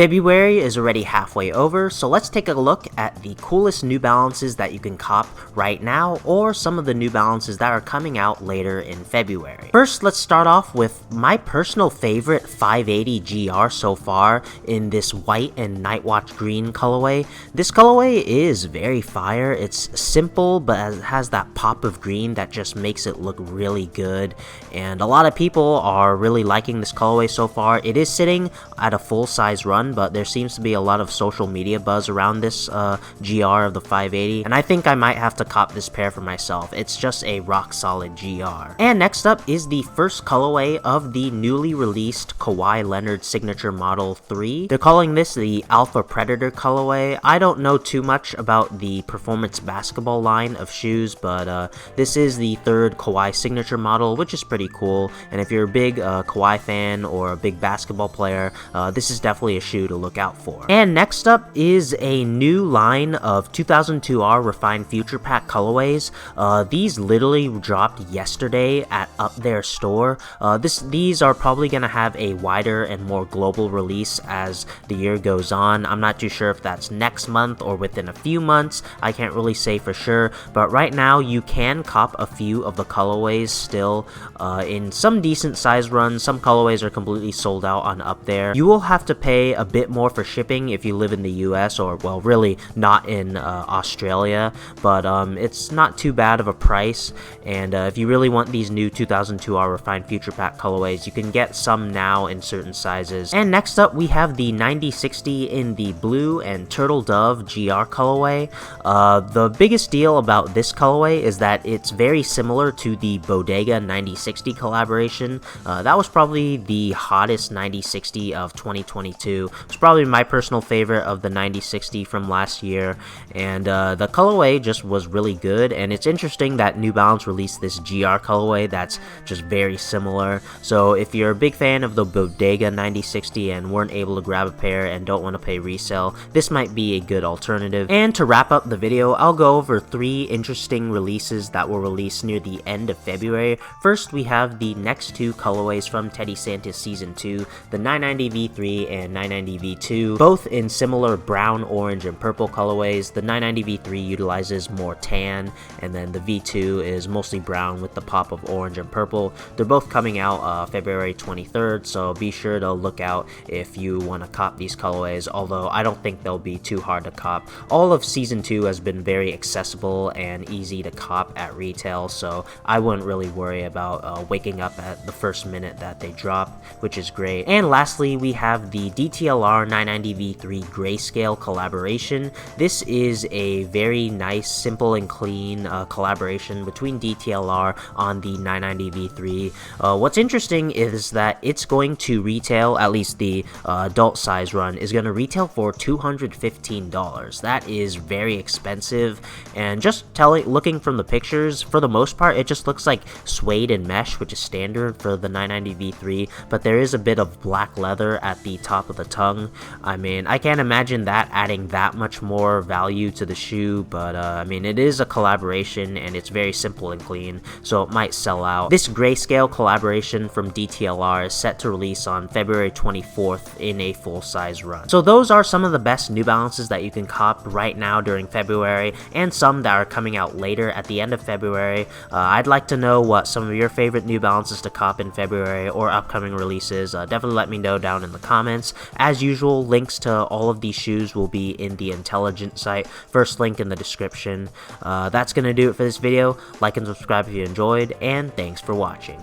February is already halfway over, so let's take a look at the coolest New Balances that you can cop right now, or some of the New Balances that are coming out later in February. First, let's start off with my personal favorite 580 GR so far in this white and Nightwatch green colorway. This colorway is very fire. It's simple, but it has that pop of green that just makes it look really good, and a lot of people are really liking this colorway so far. It is sitting at a full-size run, but there seems to be a lot of social media buzz around this GR of the 580, and I think I might have to cop this pair for myself. It's just a rock solid GR. And next up is the first colorway of the newly released Kawhi Leonard Signature Model 3. They're calling this the Alpha Predator colorway. I don't know too much about the performance basketball line of shoes, but this is the third Kawhi Signature model, which is pretty cool, and if you're a big Kawhi fan or a big basketball player, this is definitely a shoe to look out for. And next up is a new line of 2002R Refined Future Pack colorways. These literally dropped yesterday at Up There store. These are probably going to have a wider and more global release as the year goes on. I'm not too sure if that's next month or within a few months. I can't really say for sure, but right now you can cop a few of the colorways still in some decent size runs. Some colorways are completely sold out on Up There. You will have to pay a bit more for shipping if you live in the US, or well, really not in Australia, but it's not too bad of a price. And if you really want these new 2002R Refined Future Pack colorways, you can get some now in certain sizes. And next up we have the 9060 in the blue and Turtle Dove GR colorway. The biggest deal about this colorway is that it's very similar to the Bodega 9060 collaboration. That was probably the hottest 9060 of 2022. It's probably my personal favorite of the 9060 from last year, and the colorway just was really good. And it's interesting that New Balance released this GR colorway that's just very similar. So if you're a big fan of the Bodega 9060 and weren't able to grab a pair and don't want to pay resale, this might be a good alternative. And to wrap up the video, I'll go over 3 interesting releases that will release near the end of February. First, we have the next 2 colorways from Teddy Santis Season 2, the 990 V3 and 990 V2, both in similar brown, orange, and purple colorways. The 990 V3 utilizes more tan, and then the V2 is mostly brown with the pop of orange and purple. They're both coming out February 23rd, so be sure to look out if you want to cop these colorways, although I don't think they'll be too hard to cop. All of Season 2 has been very accessible and easy to cop at retail, so I wouldn't really worry about waking up at the first minute that they drop, which is great. And lastly, we have the DTLR 990 V3 Grayscale collaboration. This is a very nice, simple, and clean collaboration between DTLR on the 990 V3. What's interesting is that it's going to retail, at least the adult size run, is going to retail for $215. That is very expensive, and just looking from the pictures, for the most part, it just looks like suede and mesh, which is standard for the 990 V3, but there is a bit of black leather at the top of the tongue. I mean, I can't imagine that adding that much more value to the shoe, but I mean, it is a collaboration and it's very simple and clean, so it might sell out. This Grayscale collaboration from DTLR is set to release on February 24th in a full-size run. So those are some of the best New Balances that you can cop right now during February, and some that are coming out later at the end of February. I'd like to know what some of your favorite New Balances to cop in February or upcoming releases. Definitely let me know down in the comments. As usual, links to all of these shoes will be in the Intelligent site, first link in the description. That's gonna do it for this video. Like and subscribe if you enjoyed, and thanks for watching.